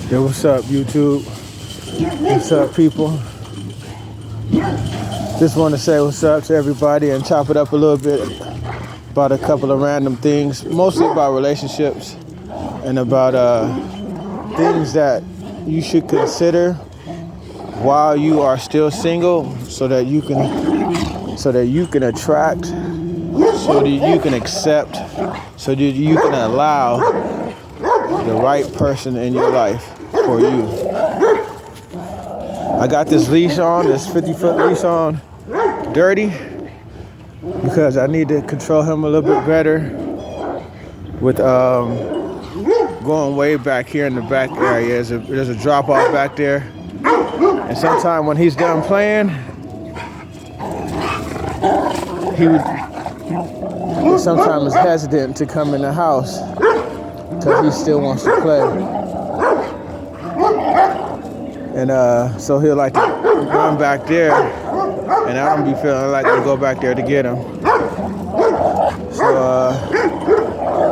Yo, what's up, YouTube? What's up, people? Just want to say what's up to everybody and chop it up a little bit about a couple of random things, mostly about relationships and about things that you should consider while you are still single, so that you can attract, so that you can accept, so that you can allow the right person in your life for you. I got this leash on, this 50-foot leash on, dirty, because I need to control him a little bit better with going way back here in the back area. There's a drop off back there, and sometime when he's done playing, he sometimes is hesitant to come in the house because he still wants to play. And so he'll like to run back there, and I don't be feeling like to go back there to get him. So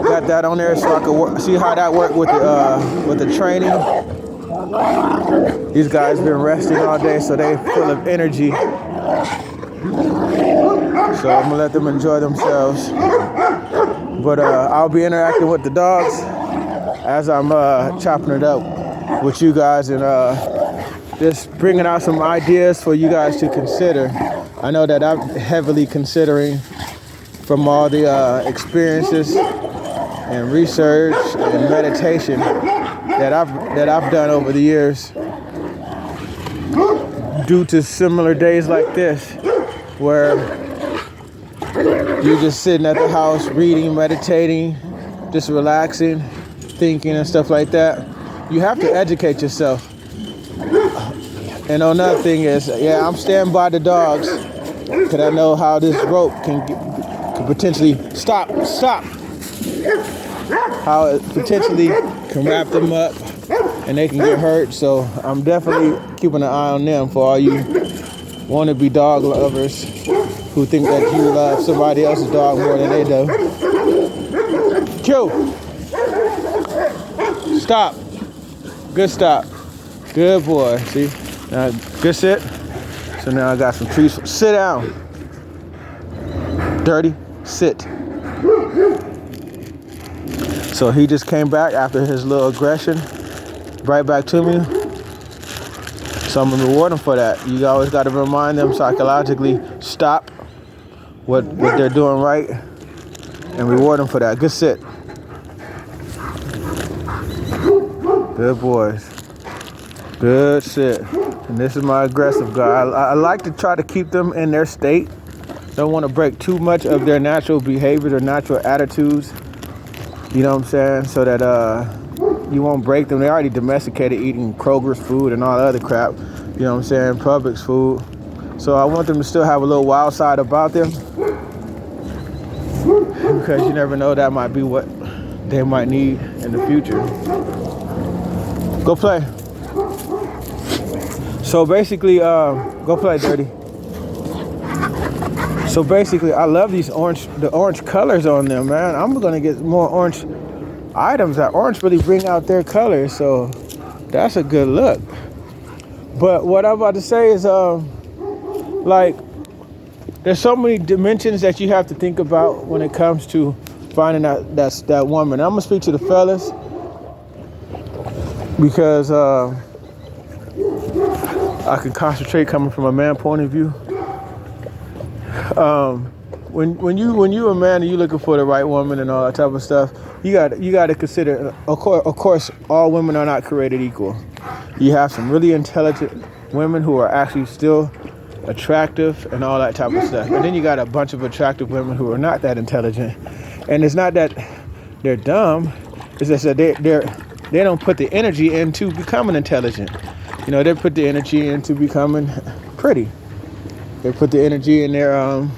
got that on there so I can see how that worked with the training. These guys been resting all day, so they full of energy. So I'm gonna let them enjoy themselves. But I'll be interacting with the dogs as I'm chopping it up with you guys, and just bringing out some ideas for you guys to consider. I know that I'm heavily considering from all the experiences and research and meditation that I've done over the years, due to similar days like this, where you're just sitting at the house reading, meditating, just relaxing, thinking and stuff like that. You have to educate yourself. And another thing is, I'm standing by the dogs because I know how this rope can potentially stop. How it potentially can wrap them up and they can get hurt. So I'm definitely keeping an eye on them for all you wannabe dog lovers who think that you love somebody else's dog more than they do. Q! Stop. Good stop. Good boy. See? Now, good sit. So now I got some treats. Sit down. Dirty. Sit. So he just came back after his little aggression. Right back to me. So I'm gonna reward him for that. You always gotta remind them psychologically, stop what they're doing right and reward them for that. Good sit. Good boys. Good sit. And this is my aggressive guy. I like to try to keep them in their state. Don't want to break too much of their natural behaviors or natural attitudes. You know what I'm saying? So that you won't break them. They already domesticated eating Kroger's food and all the other crap. You know what I'm saying? Publix food. So I want them to still have a little wild side about them, because you never know, that might be what they might need in the future. Go play. So basically, go play, Dirty. So basically, I love the orange colors on them, man. I'm gonna get more orange items. That orange really bring out their colors, so that's a good look. But what I'm about to say is, like, there's so many dimensions that you have to think about when it comes to finding that woman. I'm gonna speak to the fellas because I can concentrate coming from a man point of view. When you're a man and you're looking for the right woman and all that type of stuff, you got to consider. Of course, all women are not created equal. You have some really intelligent women who are actually still attractive and all that type of stuff, and then you got a bunch of attractive women who are not that intelligent. And it's not that they're dumb; it's just that they don't put the energy into becoming intelligent. You know, they put the energy into becoming pretty. They put the energy in their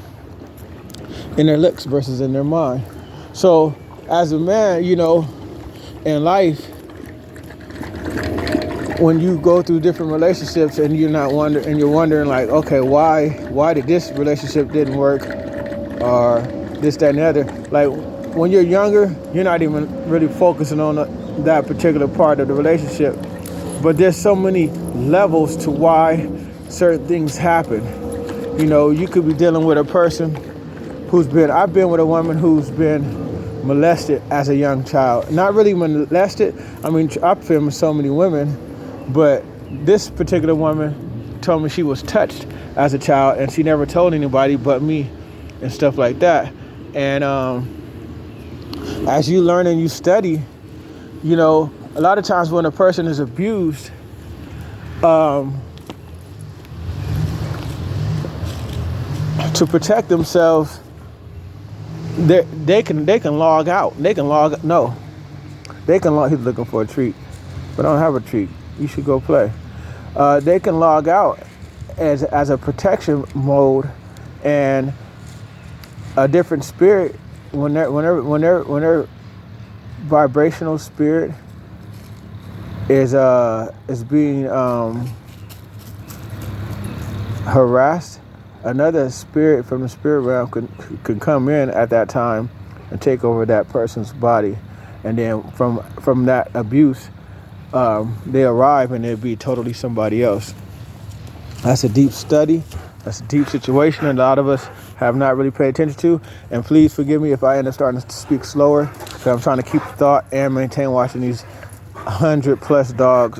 looks versus in their mind. So as a man, you know, in life, when you go through different relationships and you're wondering like, okay, why did this relationship didn't work, or this, that, and the other. Like, when you're younger, you're not even really focusing on that particular part of the relationship. But there's so many levels to why certain things happen. You know, you could be dealing with a person I've been with a woman who's been molested as a young child. Not really molested. I mean, I've been with so many women, but this particular woman told me she was touched as a child, and she never told anybody but me and stuff like that. And as you learn and you study, you know, a lot of times when a person is abused, to protect themselves, they can log out. They can log. No, they can log. He's looking for a treat, but I don't have a treat. You should go play. They can log out as a protection mode, and a different spirit when their vibrational spirit is being harassed. Another spirit from the spirit realm can come in at that time and take over that person's body, and then from that abuse, they arrive and they'll be totally somebody else. That's a deep study. That's a deep situation, and a lot of us have not really paid attention to. And please forgive me if I end up starting to speak slower, because I'm trying to keep the thought and maintain watching these 100+ dogs'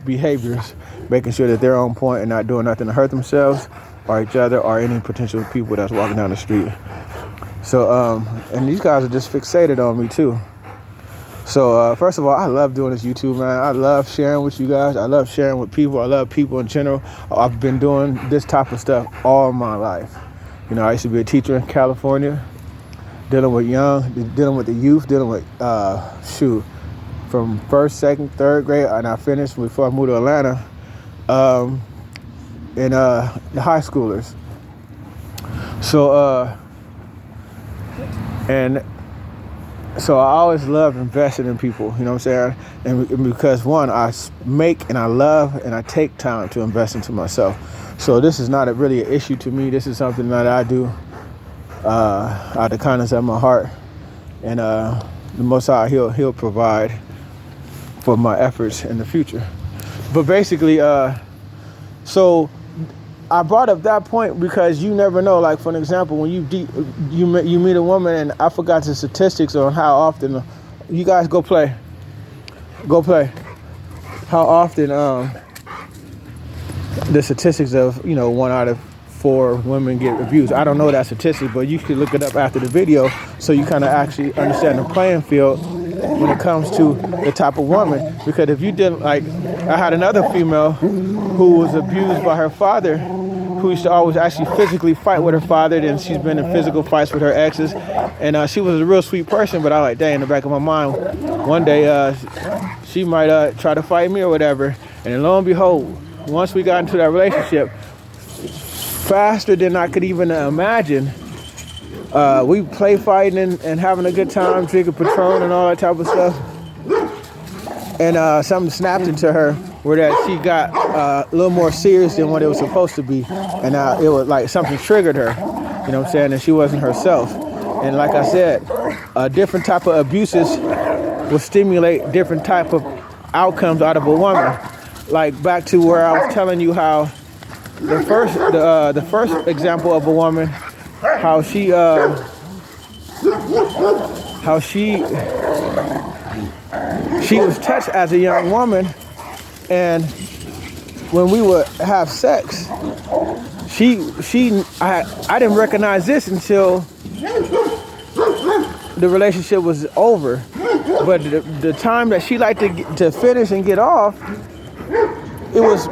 behaviors, making sure that they're on point and not doing nothing to hurt themselves or each other or any potential people that's walking down the street. So, and these guys are just fixated on me too. So, first of all, I love doing this YouTube, man. I love sharing with you guys. I love sharing with people. I love people in general. I've been doing this type of stuff all my life. You know, I used to be a teacher in California, dealing with the youth, dealing with, from 1st, 2nd, 3rd grade, and I finished before I moved to Atlanta, in the high schoolers. So, so I always loved investing in people, you know what I'm saying? And because one, I make and I love and I take time to invest into myself. So this is not really an issue to me. This is something that I do out of the kindness of my heart. And the Most High, he'll provide for my efforts in the future. But basically, so I brought up that point because you never know. Like, for an example, when you meet a woman, and I forgot the statistics on how often you guys go play. How often the statistics of 1 out of 4 women get abused. I don't know that statistic, but you should look it up after the video so you kind of actually understand the playing field when it comes to the type of woman. Because if you didn't, like, I had another female who was abused by her father, who used to always actually physically fight with her father. Then she's been in physical fights with her exes, and she was a real sweet person. But I like, dang, in the back of my mind, one day she might try to fight me or whatever. And then lo and behold, once we got into that relationship, faster than I could even imagine, we play fighting and having a good time, drinking Patron and all that type of stuff. And something snapped into her where that she got a little more serious than what it was supposed to be. And it was like something triggered her, you know what I'm saying? And she wasn't herself. And like I said, different type of abuses will stimulate different type of outcomes out of a woman. Like back to where I was telling you how the first example of a woman, how she was touched as a young woman, and when we would have sex, I didn't recognize this until the relationship was over. But the time that she liked to finish and get off, it was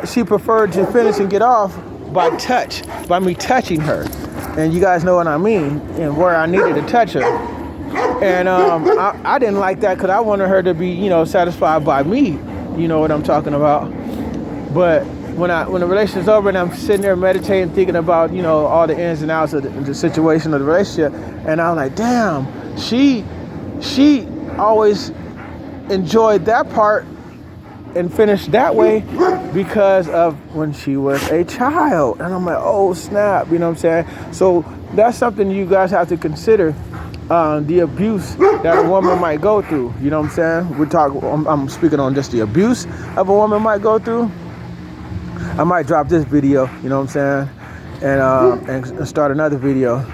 she preferred to finish and get off by me touching her. And you guys know what I mean, and where I needed to touch her. And I didn't like that because I wanted her to be, satisfied by me. You know what I'm talking about. But when the relationship's over and I'm sitting there meditating, thinking about, all the ins and outs of the situation of the relationship, and I'm like, damn, she always enjoyed that part and finished that way because of when she was a child. And I'm like, oh snap, you know what I'm saying? So that's something you guys have to consider, the abuse that a woman might go through. You know what I'm saying? I'm speaking on just the abuse of a woman might go through. I might drop this video, you know what I'm saying, and start another video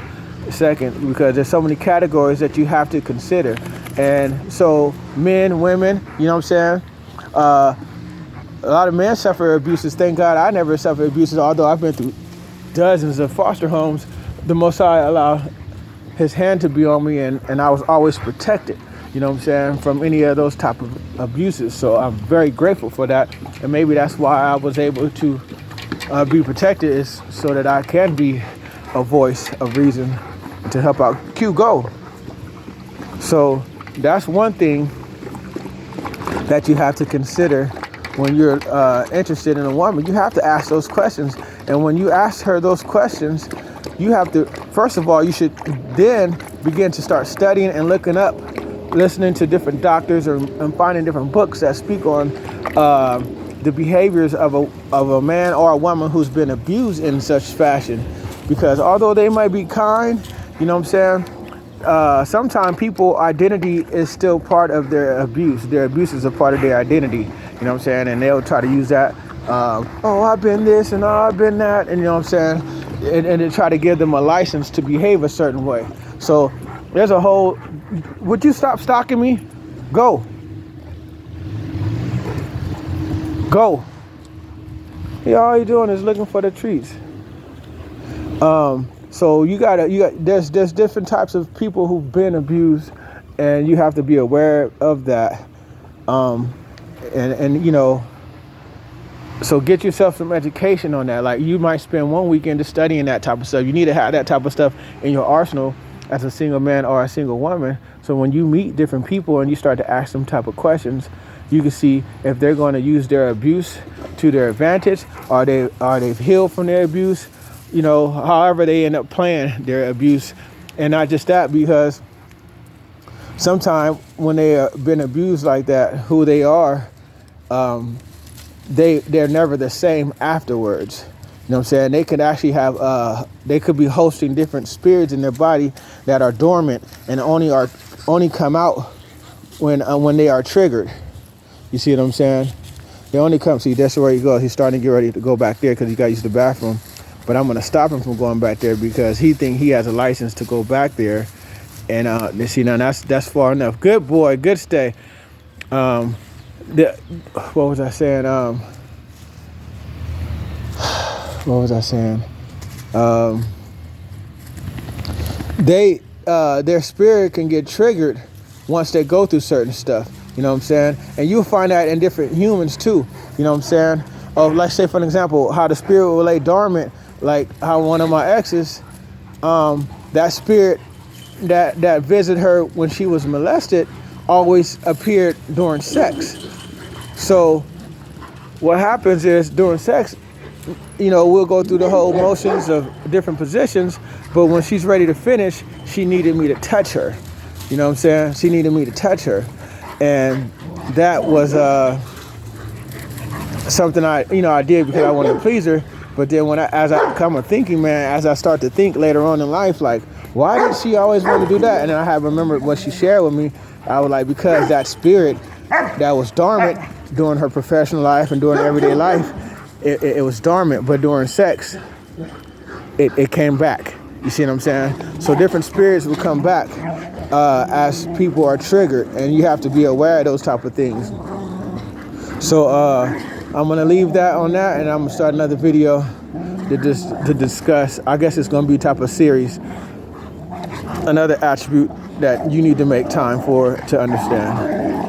second, because there's so many categories that you have to consider. And so men, women, you know what I'm saying, a lot of men suffer abuses. Thank God I never suffered abuses, although I've been through dozens of foster homes. The Most High allowed his hand to be on me, and I was always protected, you know what I'm saying, from any of those type of abuses. So I'm very grateful for that. And maybe that's why I was able to be protected, is so that I can be a voice of reason to help out Q Go. So that's one thing that you have to consider when you're interested in a woman. You have to ask those questions. And when you ask her those questions, you have to, first of all, you should then begin to start studying and looking up, listening to different doctors and finding different books that speak on the behaviors of a man or a woman who's been abused in such fashion. Because although they might be kind, you know what I'm saying, sometimes people's identity is still part of their abuse. Their abuse is a part of their identity, you know what I'm saying? And they'll try to use that, oh, I've been this and oh, I've been that, and you know what I'm saying? And they try to give them a license to behave a certain way. So there's a whole, would you stop stalking me? Go. Go. Yeah, all you're doing is looking for the treats. So there's different types of people who've been abused, and you have to be aware of that. And you know, so get yourself some education on that. Like, you might spend one weekend just studying that type of stuff. You need to have that type of stuff in your arsenal as a single man or a single woman. So when you meet different people and you start to ask them type of questions, you can see if they're going to use their abuse to their advantage, or they've healed from their abuse, you know, however they end up playing their abuse. And not just that, because sometimes when they have been abused like that, who they are, they're never the same afterwards. You know what I'm saying? They could actually have, they could be hosting different spirits in their body that are dormant and only come out when they are triggered. You see what I'm saying? They only come. See, that's where he goes. He's starting to get ready to go back there because he got to use the bathroom. But I'm going to stop him from going back there because he think he has a license to go back there. And see, now that's far enough. Good boy, good stay. What was I saying? What was I saying? Their spirit can get triggered once they go through certain stuff. You know what I'm saying? And you'll find that in different humans too. You know what I'm saying? Let's say, for an example, how the spirit will lay dormant, like how one of my exes, that spirit that visited her when she was molested always appeared during sex. So what happens is, during sex, you know, we'll go through the whole motions of different positions, but when she's ready to finish, she needed me to touch her. You know what I'm saying? She needed me to touch her. And that was something I did because I wanted to please her. But then as I become a thinking man, as I start to think later on in life, like, why did she always want to do that? And then I have remembered what she shared with me. I was like, because that spirit that was dormant during her professional life and during everyday life, it was dormant, but during sex, it came back. You see what I'm saying? So different spirits will come back as people are triggered, and you have to be aware of those type of things. So I'm gonna leave that on that, and I'm gonna start another video to discuss. I guess it's gonna be type of series, another attribute that you need to make time for to understand.